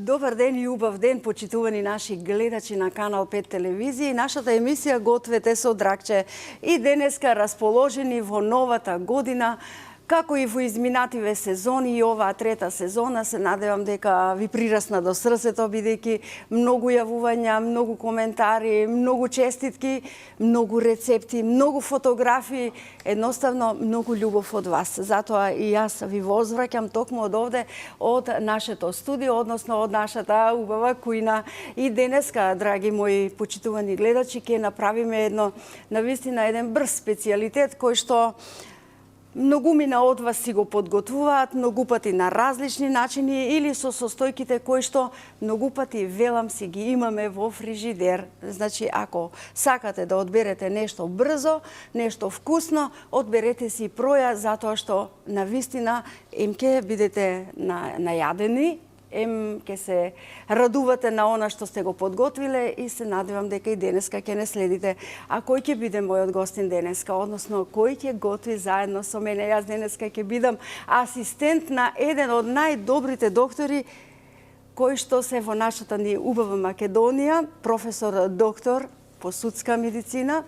Добар ден и убав ден, почитувани наши гледачи на Канал 5 телевизија. Нашата емисија Гответе со Дракче и денеска расположени во новата година, како и во изминативе сезони и оваа трета сезона, се надевам дека ви прирасна до срцето, бидејќи многу јавувања, многу коментари, многу честитки, многу рецепти, многу фотографии, едноставно многу љубов од вас. Затоа и јас ви возвраќам токму од овде, од нашето студио, односно од нашата убава кујна. И денеска, драги мои почитувани гледачи, ќе направиме навистина еден брз специјалитет кој што многумина од вас си го подготвуваат, многу пати на различни начини или со состојките кои што многу пати, велам, си ги имаме во фрижидер. Значи, ако сакате да одберете нешто брзо, нешто вкусно, одберете си проја, затоа што навистина им ќе бидете најадени, ќе се радувате на она што сте го подготвиле и се надевам дека и денеска ќе не следите. А кој ќе биде мојот гостин денеска, односно кој ќе готви заедно со мене? Јас денеска ќе бидам асистент на еден од најдобрите доктори кои што се во нашата ни убава Македонија, професор доктор по судска медицина,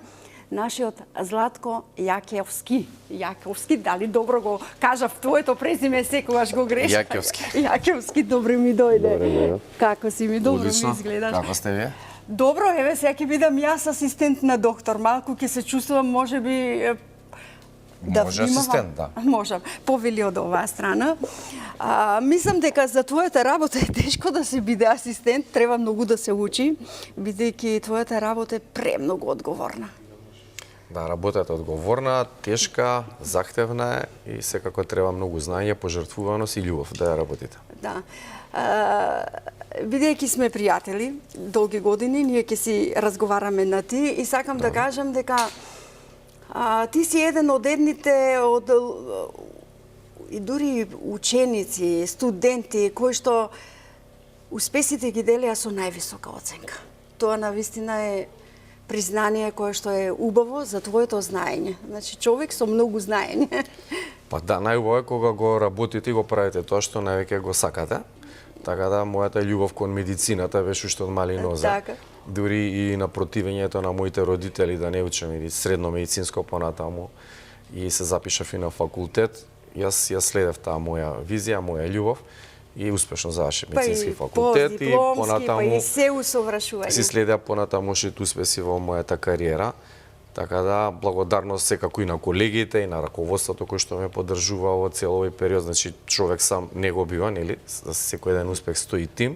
нашиот Златко Јакевски. Јакевски, дали добро го кажав твоето презиме, секогаш го грешам. Јакевски, добро ми дојде. Добре. Како си ми, добро Одлично. ми изгледаш. Како сте вие? Добро, еве сега ќе бидам јас асистент на доктор. Малку ќе се чувствувам можеби Може асистент, да. Можам, повели од оваа страна. Мислам дека за твојата работа е тешко да се биде асистент, треба многу да се учи, бидејќи твојата работа е премногу одговорна. Да, работата е одговорна, тешка, захтевна е и секако треба многу знаење, пожртвуваност и љубов да ја работите. Да. Бидејќи сме пријатели долги години, ние ќе си разговараме на ти и сакам да кажам дека ти си еден од едните и дури ученици, студенти кои што успесите ги делеа со највисока оценка. Тоа навистина е признание кое што е убаво за твоето знаење. Значи, човек со многу знаење. Па да, најубаво е кога го работите и го правите тоа што највеќе го сакате. Така да, мојата љубов кон медицината беше уште од мали нозе. Така. Дури и на противењето на моите родители да не учам или средно медицинско понатаму и се запишав и на факултет, јас ја следев таа моја визија, моја љубов и успешно завршив медицински факултет и понатаму па и се усовршување. Си следеа понатаму уште успеси во мојата кариера. Така да, благодарност секако и на колегите и на раководството кој што ме поддржува во цел овој период. Значи, човек сам не го бива, нели? За секој еден успех стои тим.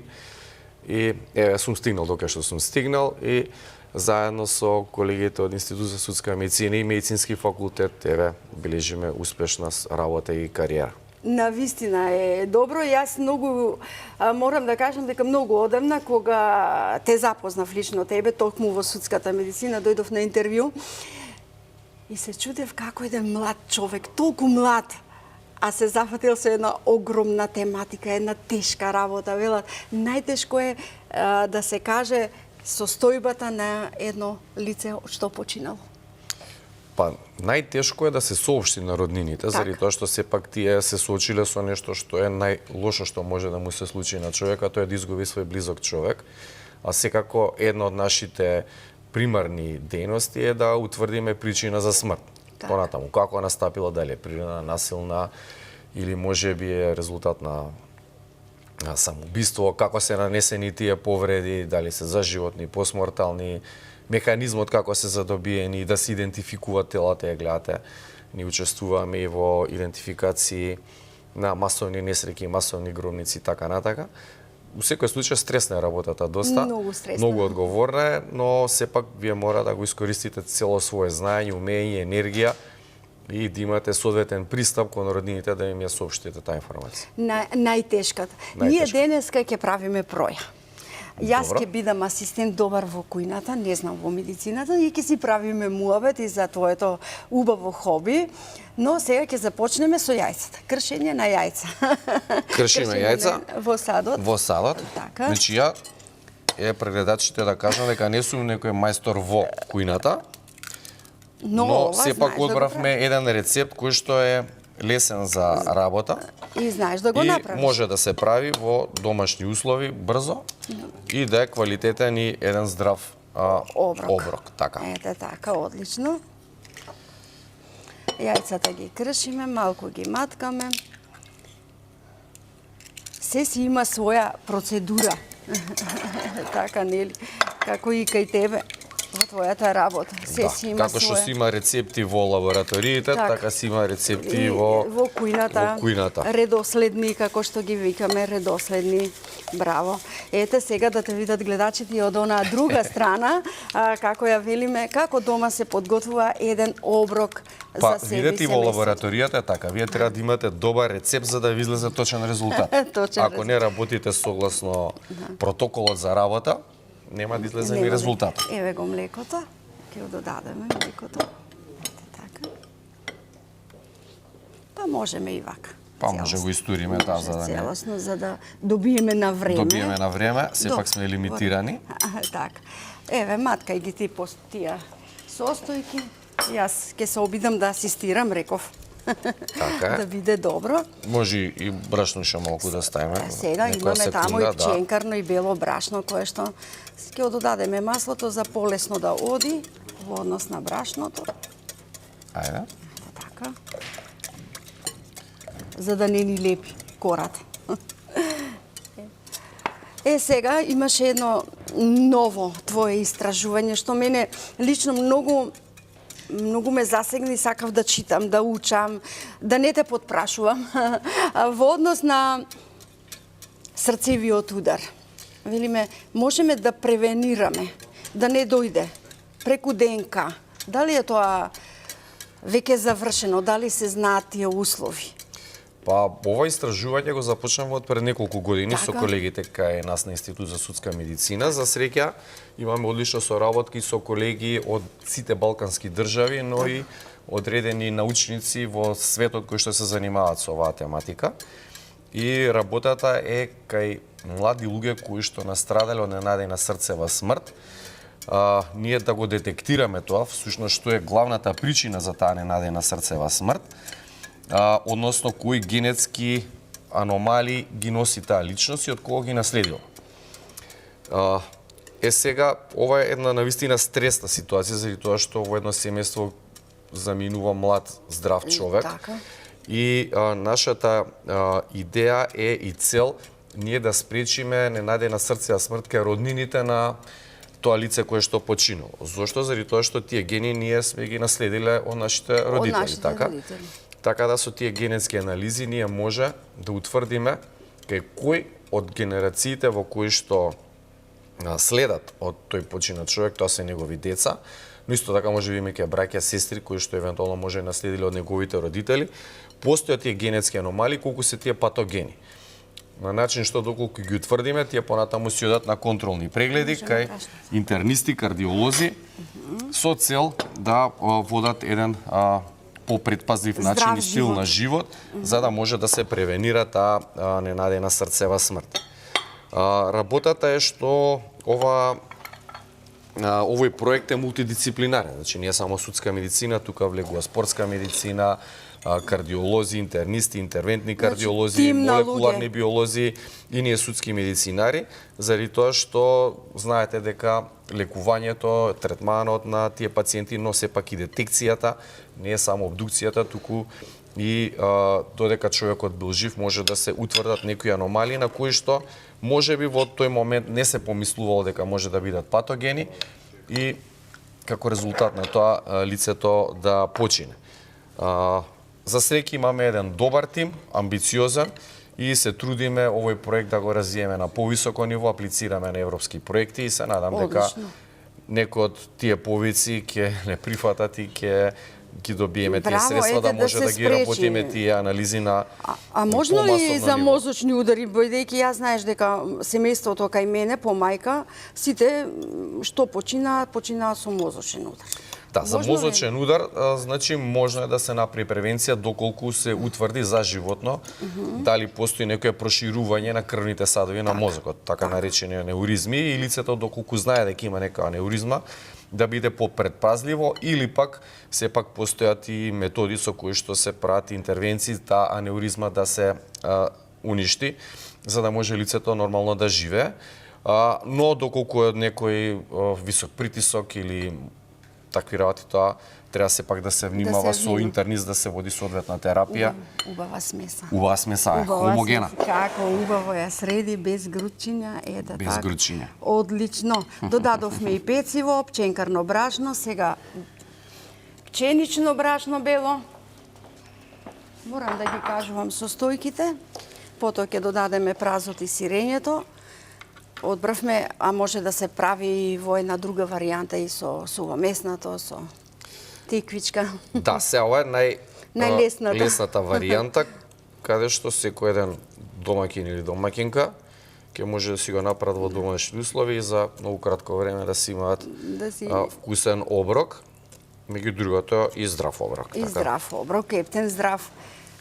И еве сум стигнал дока што сум стигнал и заедно со колегите од Институт за судска медицина и медицински факултет, еве, бележиме успешна работа и кариера. Навистина е добро. Јас многу морам да кажам дека многу одамна кога те запознав лично тебе токму во судската медицина, дојдов на интервју и се чудев како еден млад човек, толку млад, а се зафатил со една огромна тематика, една тешка работа. Велат, најтешко е да се каже состојбата на едно лице што починало. Па, најтешко е да се соопшти на роднините, заради тоа што сепак тие се соочиле со нешто што е најлошо што може да му се случи на човека, тоа е да изгуби свој близок човек. А секако една од нашите примарни дејности е да утврдиме причина за смрт. Понатаму, како настапила, дали е природна, насилна или можеби е резултат на самоубиство, како се нанесени тие повреди, дали се заживотни, посмортални, механизмот како се задобиени, да се идентификуваат телата, ја гледате. Ни учествуваме и во идентификации на масовни несреќи, масовни гробници, така натака. У секој случај стресна е работата доста, многу одговорна е, но сепак вие мора да го искористите цело свое знаење, умење, енергија и да имате соодветен пристап кон роднините да им ја соопштите таа информација. Најтешката. Ние денеска ќе правиме проја. Јас ќе бидам асистент добар во кујната, не знам во медицината, и ќе си правиме муабет и за твоето убаво хоби, но сега ќе започнеме со јајцата. Кршење на јајца. Кршиме јајца во садот. Во садот. Така. Значи ја пред гледачите да кажам дека не сум некој мајстор во кујната, но сепак одбравме еден рецепт кој што е лесен за работа. И знаеш да го И направиш. може да се прави во домашни услови брзо и да е квалитетен и еден здрав оброк. Така. Ете така, одлично. Јајцата ги кршиме, малку ги маткаме. Се си има своја процедура. Така, нели? Како и кај тебе во твојата работа. Се си има како што си има рецепти во лабораториите, така си има рецепти во кујната. Редоследни, како што ги викаме, редоследни. Браво. Ете сега да те видат гледачите од онаа друга страна, како ја велиме, како дома се подготвува еден оброк за себе и видете и во семејството. лабораторијата е така. Вие треба да имате добар рецепт за да ви излезе точен резултат. Ако не работите согласно протоколот за работа, нема да излезе ни резултат. Еве го млекото. Ќе го додадеме млекото. Ете така. Па можеме и вака. Па може го истуриме таа за да не. Целосно, за да добиеме на време. Добиеме на време, сепак сме лимитирани. Така. Еве, маткај ги ти по тие состојки. Јас ќе се обидам да асистирам, реков. Така. Да биде добро. Може и брашно ше малку да ставиме. Сега имаме таму и пченкарно и бело брашно, кое што ќе го додадеме маслото за полесно да оди во однос на брашното. Ајде. Така. За да не ни лепи кората. Сега имаше едно ново твое истражување што мене лично многу ме засегна и сакав да читам, да учам, да не те подпрашувам. Во однос на срцевиот удар. Велиме, можеме да превенираме, да не дојде преку ДНК. Дали е тоа веќе завршено, дали се знаат тие услови? Па, ова истражување го започнавме од пред неколку години така? Со колегите кај нас на Институт за судска медицина. За среќа, имаме одлично соработки со колеги од сите балкански држави, но и одредени научници во светот кои што се занимаваат со оваа тематика. И работата е кај млади луѓе кои што настрадале од ненадејна срцева смрт. Ние да го детектираме тоа, всушност што е главната причина за таа ненадејна срцева смрт, односно кои генетски аномалии ги носи таа личност и од кого ги наследила. Сега, ова е една навистина стресна ситуација, заради тоа што во едно семејство заминува млад, здрав човек. Така. И нашата идеја е и цел ние да спречиме ненадејна срцева смрт кај роднините на тоа лице кое што починало. Зошто? Заради тоа што тие гени ние сме ги наследиле од нашите родители, така? Така да со тие генетски анализи ние може да утврдиме кај кој од генерациите во кои што следат од тој починат човек, тоа се негови деца, но исто така може би имајќи браќа, сестри кои што евентуално може наследиле од неговите родители, постојат тие генетски аномалии, колку се тие патогени. На начин што доколку ги утврдиме, тие понатаму си одат на контролни прегледи кај интернисти, кардиолози, со цел да водат еден попредпазлив начин и стил на живот, за да може да се превенира таа ненадејна срцева смрт. Работата е што овој проект е мултидисциплинарен, значи не е само судска медицина, тука влегува спортска медицина, кардиолози, интернисти, интервентни кардиолози, молекуларни биолози и ние судски медицинари, заради тоа што знаете дека лекувањето, третманот на тие пациенти, но сепак и детекцијата, не е само обдукцијата, туку и додека човекот бил жив може да се утврдат некои аномалии на кои што можеби во тој момент не се помислувало дека може да бидат патогени и како резултат на тоа лицето да почине. За среќа имаме еден добар тим, амбициозен и се трудиме овој проект да го развиеме на повисоко ниво, аплицираме на европски проекти и се надам дека некои од тие повици ќе не прифатат и ќе ги добиеме тие средства да може да ги работиме тие анализи на можно ли за мозочни удари, бидејќи јас знаеш дека семејството кај мене по мајка сите што починаат со мозочен удар. Да, за мозочен удар, значи можно е да се направи превенција доколку се утврди заживотно дали постои некое проширување на крвните садови на мозокот, така наречени анеуризми, и лицето доколку знае дека има нека анеуризма, да биде попредпазливо, или пак сепак постојат и методи со кои што се прават интервенции таа анеуризма да се уништи, за да може лицето нормално да живее. Но доколку е некој висок притисок или такви работи, тоа треба сепак да се внимава со интернист, да се води соодветна терапија. Убава смеса. Убава смеса е хомогена. Како убаво ја среди, без грудчиња, ете Без грудчиња. Одлично. Додадовме и пecivo, пченкарно брашно, сега пченично брашно бело. Морам да ги кажувам состојките. Потоа ќе додадеме празот и сирењето. Одбравме, а може да се прави и во една друга варијанта и со сува меснато, со тиквичка. Да, се ова е лесната варијанта, каде што секој еден домаќин или домаќинка ќе може да си го направат во домашни услови и за многу кратко време да си имаат вкусен оброк, меѓу другото и здрав оброк. И здрав оброк, ептен здрав.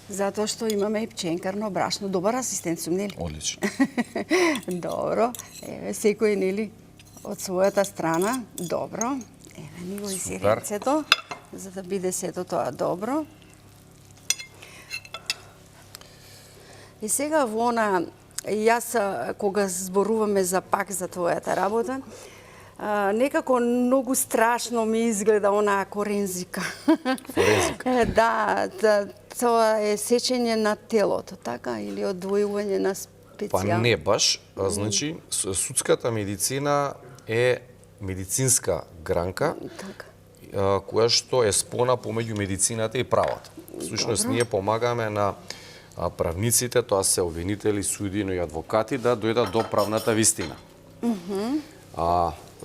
Затоа што имаме и пченкарно брашно. Добар асистент сум, нели? Одлично. Добро. Еве, секој, нели, од својата страна. Добро. Еве, ни го и сиренцето, за да биде сето тоа добро. И сега во она, јас кога зборуваме за пак за твојата работа, некако многу страшно ми изгледа онаа корензика. Форензика. Да, тоа е сечење на телото, така? Или одвојување на специјал? Па не баш. Значи, судската медицина е медицинска гранка, која што е спона помеѓу медицината и правото. Всушност, ние помагаме на правниците, тоа се обвинители, суди, но и адвокати, да дојдат до правната вистина.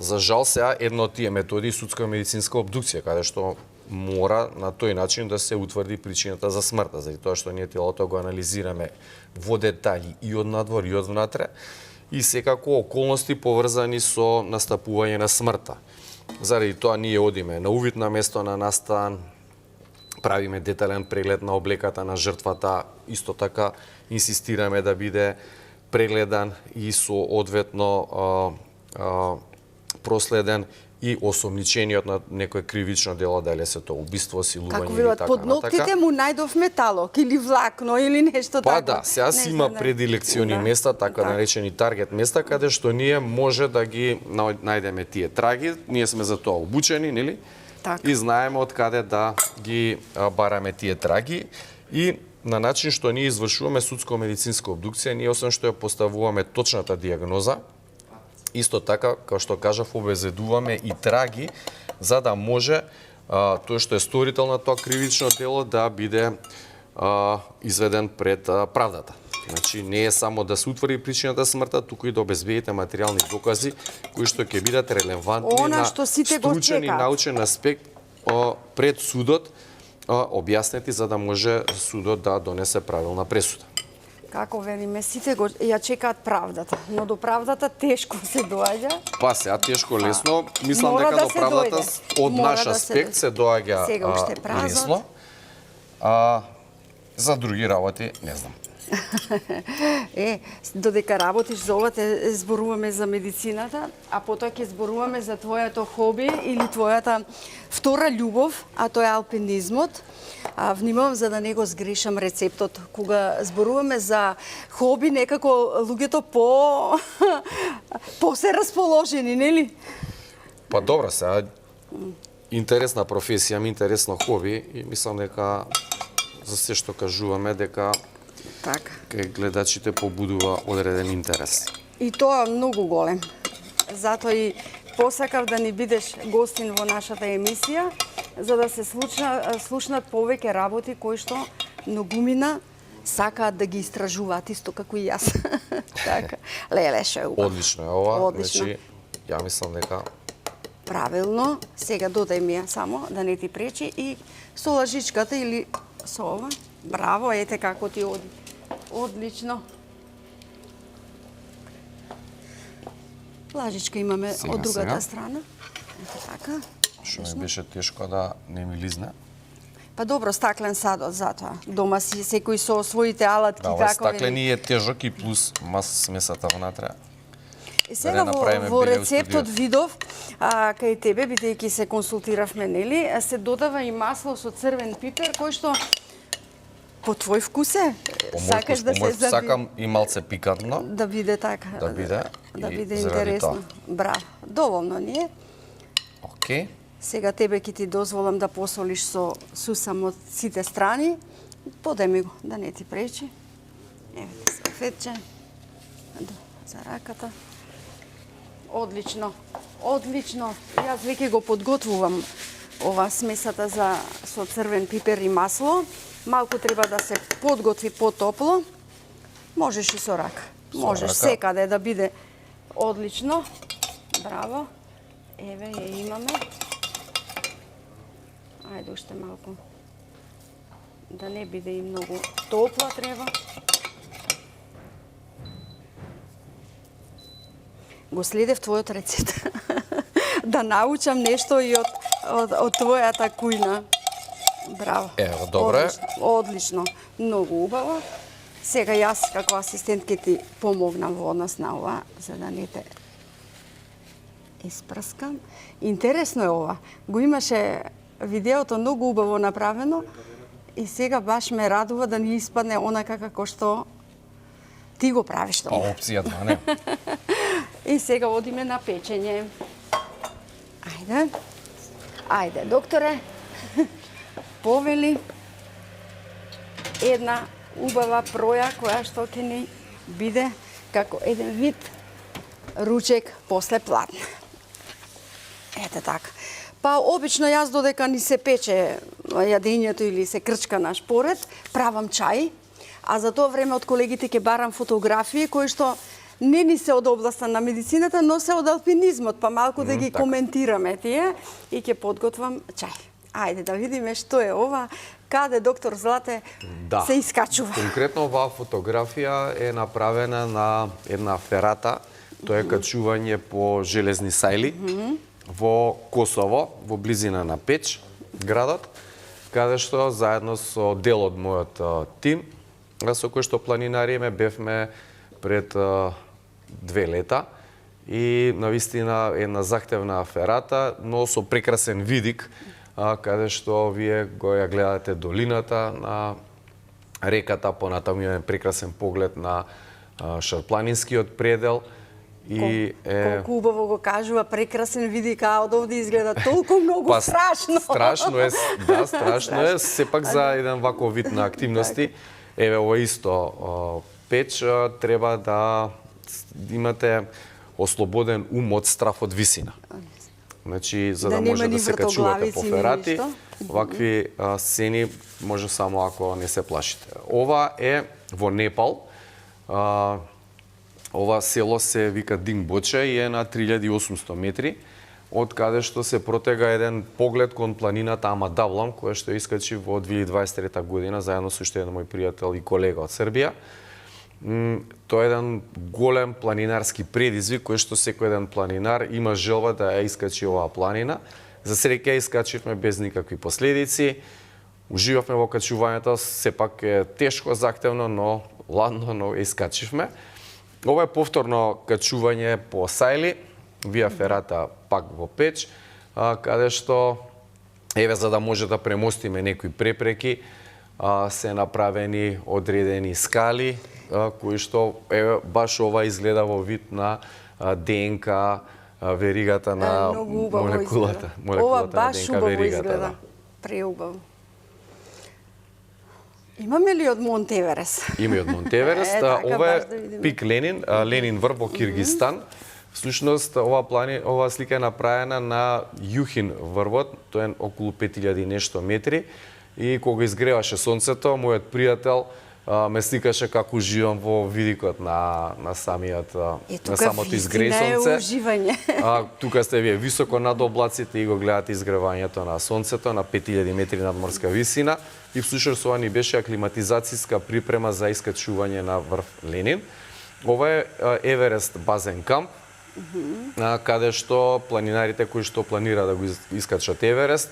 За жал сега едно од тие методи судска медицинска обдукција, каде што мора на тој начин да се утврди причината за смртта, заради тоа што ние телото го анализираме во детаљи и од надвор и од внатре, и секако околности поврзани со настапување на смртта. Заради тоа ние одиме на увид на место на настан, правиме детален преглед на облеката на жртвата, исто така инсистираме да биде прегледан и соодветно проследен и осомничениот на некој кривично дело, дали се тоа убиство, силување или така натака. Под ноктите му најдовме талок или влакно или нешто така. тако. Па да, сега си има предилекциони места, така наречени таргет места, каде што ние може да ги најдеме тие траги, ние сме за тоа обучени, нели? Така. И знаеме од каде да ги бараме тие траги и на начин што ние извршуваме судско-медицинска обдукција, ние освен што ја поставуваме точната диагноза, исто така, како што кажав, обезбедуваме и траги за да може тој што е сторител на тоа кривично дело да биде изведен пред правдата. Значи, не е само да се утврди причината смртта, туку и да обезбедите материјални докази кои што ќе бидат релевантни на стручен и научен аспект пред судот, објаснети за да може судот да донесе правилна пресуда. Како велиме, сите ја чекаат правдата, но до правдата тешко се доаѓа. Па сега тешко лесно, мислам дека до правдата од наш аспект се доаѓа лесно. За други работи не знам. Додека работиш за ова, те зборуваме за медицината, а потоа ќе зборуваме за твоето хоби или твојата втора љубов, а тоа е алпинизмот. Внимавам за да не го сгрешам рецептот. Кога зборуваме за хоби, некако луѓето по се расположени, нели? Па добро, сега интересна професија, интересно хоби и мислам дека за се што кажуваме дека така кај гледачите побудува одреден интерес. И тоа многу голем. Затоа и посакав да ни бидеш гостин во нашата емисија, за да се слушнат повеќе работи кои што многумина сакаат да ги истражуваат исто како и јас. Така. Леле, шо е убаво. Одлично е ова. Одлично. Значи, ја мислам дека правилно. Сега додај ми ја само да не ти пречи и со лажичката или со ова. Браво, ете како ти оди. Одлично. Лажичка имаме од другата страна. Ето така. Што ми беше тешко да не ми лизне. Па добро, стаклен садот затоа. Дома си секој со своите алатки да, како стаклен е тежок и плюс смесата внатре. И сега направиме во биле у рецептот студиото. видов, кај тебе, бидејќи се консултиравме, нели, се додава и масло со црвен пипер, кој што по твој вкус е? По мој Сакаш вкус, да по мој се вкус, сакам и малце пикантно. да биде така. Да биде, Да и биде заради интересно. тоа. Браво. Доволно ни е. Океј. Сега тебе ќе ти дозволам да посолиш со сусам од сите страни. Подај ми го, да не ти пречи. Еве ти салфетче. За раката. Одлично. Одлично. Јас веќе го подготвувам ова смесата со црвен пипер и масло. Малку треба да се подготви потопло. Можеш и со рака. Можеш рака. секаде да биде одлично. Браво. Еве ја имаме. Ајде уште малку. Да не биде и многу топла треба. Го следев твојот рецепт. Да научам нешто и од твојата кујна. Браво. Ево, добре. Одлично. Многу убаво. Сега јас како асистент ќе ти помогнам во однос на ова, за да не те испрскам. Интересно е ова. Го имаше видеото многу убаво направено и сега баш ме радува да ни испадне онака како што ти го правиш Па тоа. опцијата, не? И сега одиме на печење. Ајде. Ајде, докторе. Повели една убава проја која што ќе ни биде како еден вид ручек после пладне. Ете така. Па обично јас додека ни се пече јадењето или се крчка на шпоред, правам чај, а за тоа време од колегите ќе барам фотографии кои што не ни се од областа на медицината, но се од алпинизмот, па малку да ги така. коментираме тие и ќе подготвам чај. Ајде да видиме што е ова, каде доктор Злате се искачува. Конкретно оваа фотографија е направена на една ферата, тоа е качување по железни сајли во Косово, во близина на Печ, градот, каде што заедно со дел од мојот тим, со кој што планинариме, бевме пред 2 лета и навистина една захтевна ферата, но со прекрасен видик, каде што вие го ја гледате долината на реката, понатаму имаме прекрасен поглед на Шарпланинскиот предел и Колку убаво го кажува, прекрасен видик, а од овде изгледа толку многу страшно. Страшно е, да, страшно е, сепак за еден ваков вид на активности. Еве ова исто Печ треба да имате ослободен ум од страф од висина. Значи, за да може да се качувате по ферати, вакви сцени може само ако не се плашите. Ова е во Непал. Ова село се вика Дингбоче и е на 3800 метри, од каде што се протега еден поглед кон планината Амадаблам, која што искачи во 2023 година заедно со уште еден мој пријател и колега од Србија. Тоа е еден голем планинарски предизвик кој што секој еден планинар има желба да ја искачи оваа планина. За среќа искачивме без никакви последици. Уживавме во качувањето, сепак е тешко, захтевно, но ладно, но искачивме. Ова е повторно качување по сајли, вија ферата пак во Печ, каде што, еве, за да може да премостиме некои препреки, се направени одредени скали, кои што, еве, баш ова изгледа во вид на ДНК, веригата на молекулата. Ова на баш ДНК убаво веригата, изгледа. да. Преубаво. Имаме ли од Монт Еверест? Има и од Монт Еверест. Така, Ова баш да е видиме. пик Ленин, Ленин врв во Киргизстан. Всушност, оваа слика е направена на Јухин врвот, тоа е околу 5000 нешто метри. И кога изгреваше сонцето, мојот пријател ме сликаше како уживам во видикот на самиот на самото изгреј сонце. Уживање. Тука сте вие високо над облаците и го гледате изгревањето на сонцето на 5000 метри надморска висина. И всушност ова ни беше аклиматизацијска припрема за искачување на врв Ленин. Ова е Еверест базен камп, каде што планинарите кои што планира да го искачат Еверест,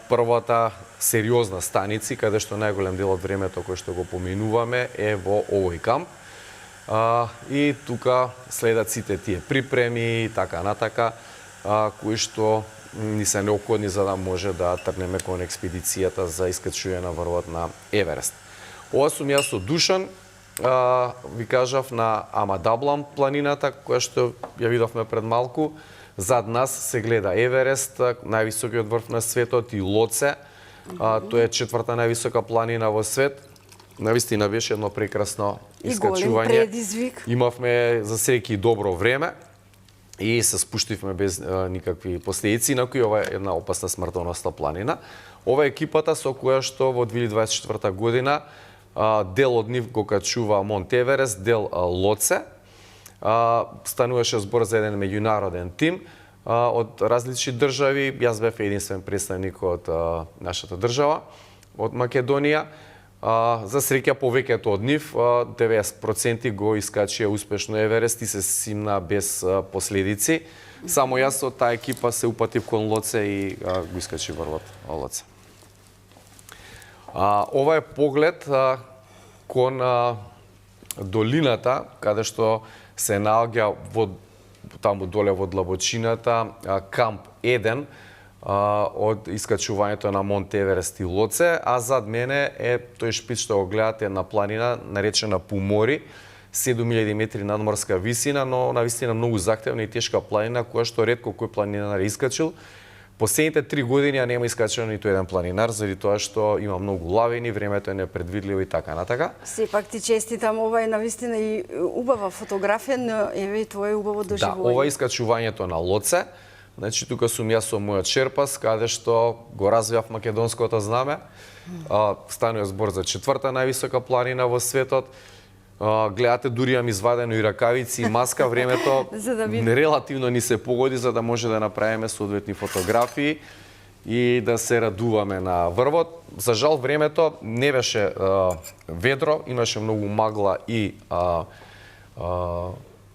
првата сериозна станици, каде што најголем дел од времето кој што го поминуваме е во овој камп. И тука следат сите тие припреми и така натака, кои што ни се неопходни за да може да тргнеме кон експедицијата за искачување на врвот на Еверест. Ова сум јас со Душан, ви кажав, на Амадаблам планината, која што ја видовме пред малку. Зад нас се гледа Еверест, највисокиот врв на светот, и Лоце. Тоа е четврта највисока планина во свет. Навистина беше едно прекрасно искачување. И голем предизвик. Имавме за среќи добро време и се спуштивме без никакви последици, инаку ова е една опасна смртоносна планина. Ова е екипата со која што во 2024 година дел од нив го качува Монт Еверест, дел Лоце. Стануваше збор за еден меѓународен тим од различни држави. Јас бев единствен представник од нашата држава, од Македонија. За среќа повеќето од нив, 90% го искачија успешно Еверест и се симна без последици. Само јас од таа екипа се упатив кон Лоце и го искачи врвот Лоце. Ова е поглед кон долината, каде што се наоѓа таму доле во длабочината камп 1 од искачувањето на Монт Еверест и Лоце, а зад мене е тој шпиц што го гледате на планина наречена Пумори, 7000 метри надморска висина, но навистина многу захтевна и тешка планина, која што ретко кој планинар искачил. Последните 3 години ја нема искачено ниту еден планинар, заради тоа што има многу лавини, времето е непредвидливо и така натака. Сепак ти честитам, ова е навистина и убава фотографија, но еве и твое убаво доживување. Да, ова е искачувањето на Лоце. Значи, тука сум јас со мојот шерпас, каде што го развијав македонското знаме. Станува збор за четврта највисока планина во светот. Гледате, дури имам извадено и ракавици и маска, времето релативно ни се погоди за да може да направиме соодветни фотографии и да се радуваме на врвот. За жал, времето не беше ведро, имаше многу магла и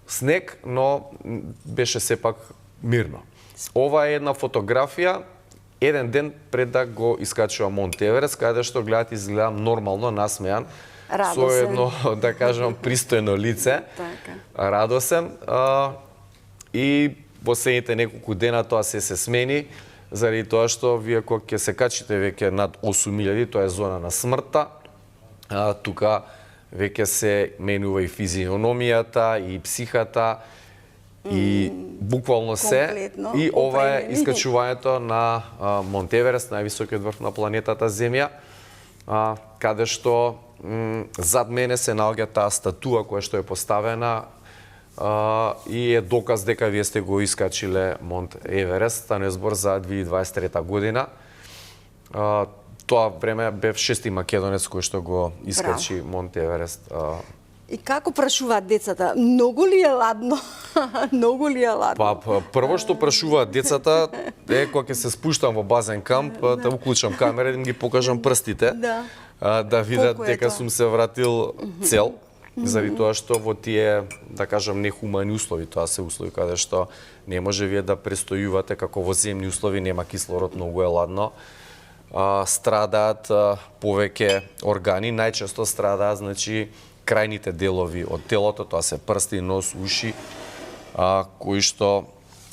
снег, но беше сепак мирно. Ова е една фотографија еден ден пред да го искачува Монт Еверест, каде што гледате изгледам нормално насмејан, со едно, да кажам, пристојно лице, радосен. И последните неколку дена тоа се смени, заради тоа што вие кога ќе се качите веќе над 8000, тоа е зона на смртта, тука веќе се менува и физиономијата, и психата, и буквално се. Комплетно, и ова е искачувањето на Монт Еверест, највисокиот врв на планетата Земја, каде што зад мене се наоѓа таа статуа која што е поставена и е доказ дека вие сте го искачиле Монт Еверест. Станува збор за 2023 година. Тоа време бев 6-ти македонец кој што го искачи Монт Еверест. И како прашуваат децата? Многу ли е ладно? Многу ли е ладно? Па, прво што прашуваат децата е кога ќе се спуштам во базен камп, да уклучам камера и да им ги покажам прстите. Да видат дека сум се вратил цел, заради тоа што во тие, да кажам, нехумани услови, тоа се услови каде што не може вие да престојувате како во земни услови, нема кислород, многу е ладно. Страдаат повеќе органи, најчесто страдаат, значи, крајните делови од телото, тоа се прсти, нос, уши, кои што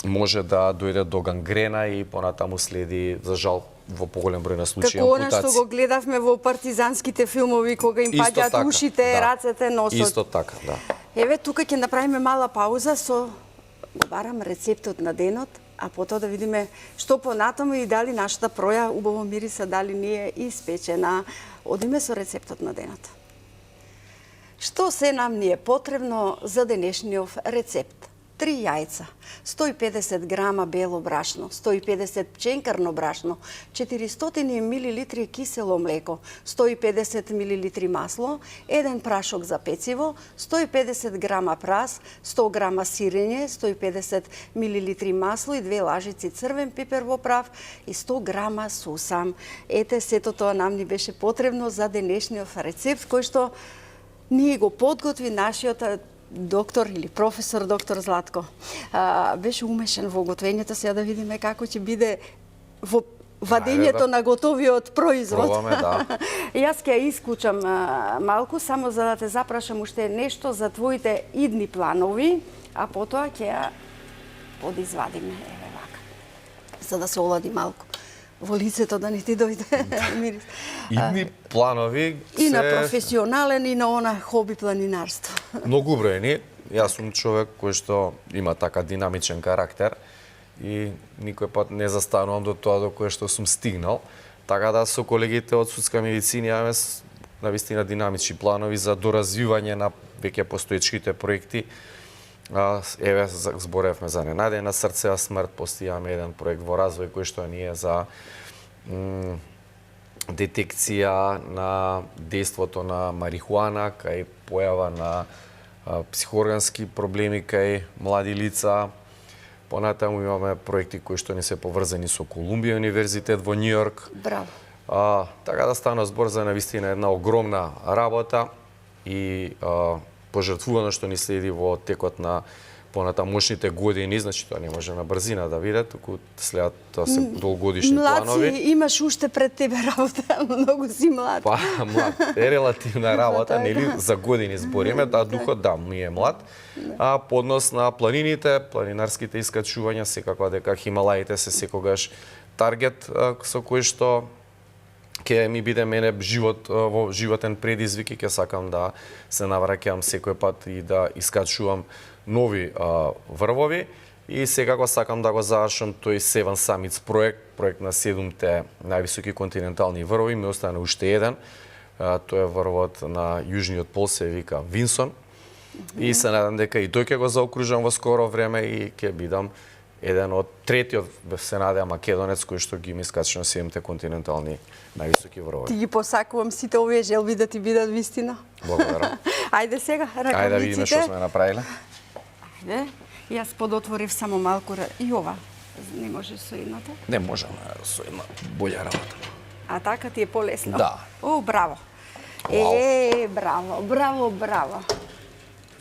може да дојде до гангрена и понатаму следи, за жал, во поголем број на случаи ампутација. Како она што го гледавме во партизанските филмови, кога им паѓаат ушите, рацете, носот. Исто така, да. Еве, тука ќе направиме мала пауза со, го барам, рецептот на денот, а потоа да видиме што понатаму и дали нашата проја убаво мириса, дали не е испечена. Одиме со рецептот на денот. Што се нам ни е потребно за денешниот рецепт? 3 јајца, 150 грама бело брашно, 150 пченкарно брашно, 400 мл кисело млеко, 150 мл масло, 1 прашок за пециво, 150 грама прас, 100 грама сирење, 150 мл масло и 2 лажици црвен пипер во прав и 100 грама сусам. Ете, сето тоа нам ни беше потребно за денешниот рецепт, кој што ние го подготви нашиот доктор или професор доктор Златко. Беше умешен во готвењето, сега да видиме како ќе биде во вадењето на готовиот производ. Пробаме, да. Јас ќе ја исклучам малку, само за да те запрашам уште нешто за твоите идни планови, а потоа ќе ја подизвадиме, еве вака, за да се олади малку. Во лицето да не ти дојде мирис. Идни планови И на професионален, и на она хоби планинарство. многу бројни. Јас сум човек кој што има така динамичен карактер и никој пат не застанувам до тоа до кое што сум стигнал. Така да со колегите од судска медицина имаме навистина динамични планови за доразвивање на веќе постоечките проекти. Еве зборевме за ненадејна срцева смрт, постојаме еден проект во развој кој што ни е за детекција на дејството на марихуана, кај појава на психооргански проблеми кај млади лица. Понатаму имаме проекти кои што не се поврзани со Колумбија универзитет во Њу Јорк. Браво. Така да стана збор за навистина една огромна работа и пожртвувано што ни следи во текот на понатамошните години, значи тоа не може на брзина да виде, туку следат тоа се долгогодишни планови. Млади, имаш уште пред тебе работа, многу си млад. Па, млад е релативна работа, нели за години збориме, да духот да ми е млад. А поднос на планините, планинарските искачувања, секако дека Хималаите се секогаш таргет со кој што ќе ми биде мене во животен предизвик и ќе сакам да се навраќам секој пат и да искачувам нови врвови и секако сакам да го завршам тој Seven Summits проект на 7-те највисоки континентални врвови. Ми остане уште еден, тој е врвот на јужниот пол, се вика Винсон. И се надам дека и тој ќе го заокружам во скоро време и ќе бидам еден од третиот, се надеам, македонец кој што ги искачува 7-те континентални највисоки врвови. Ти ги посакувам сите овие желби да ти бидат вистина. Благодарам. Ајде сега, ракавиците. Ајде да видиме што сме направиле. Ајде. Јас подотворив само малку и ова. Не може со едната? Не можам со една болја работа. А така ти е полесно? Да. О, браво. Браво, браво, браво.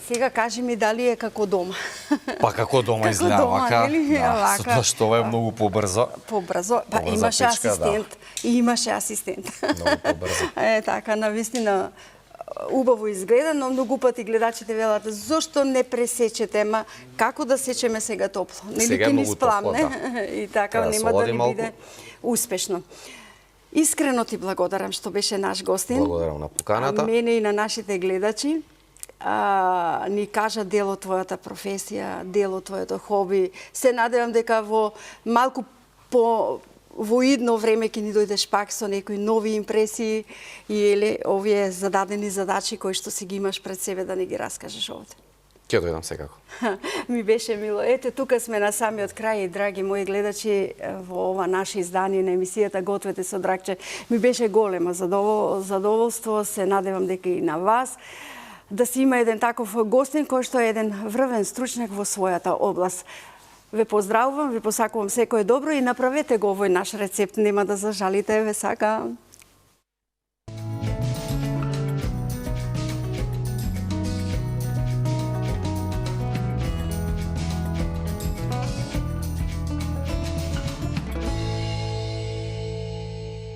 Сега кажи ми дали е како дома. Па како дома изгледа вака. Да, тоа што е многу побрзо. Побрзо. Па имаше асистент. Да. Имаше асистент. Многу побрзо. Така, навистина убаво изгледа, но многу пати гледачите велат зошто не пресечете, ма како да сечеме сега топло? Нели ќе ни спламне? Да. И така нема да ни биде успешно. Искрено ти благодарам што беше наш гостин. Благодарам на поканата. Мене и на нашите гледачи. Ни кажа дел од твојата професија, дел од твоето хоби. Се надевам дека во малку во идно време ќе ни дојдеш пак со некои нови импресии или овие зададени задачи кои што си ги имаш пред себе да не ги раскажеш овде. Ќе дојдам секако. Ми беше мило. Ете, тука сме на самиот крај, драги мои гледачи, во ова наше издание на емисијата Гответе со Дракче. Ми беше големо задоволство, се надевам дека и на вас, да си има еден таков гостин кој што е еден врвен стручњак во својата област. Ве поздравувам, ви посакувам секое добро и направете го овој наш рецепт, нема да зажалите, ве сакам.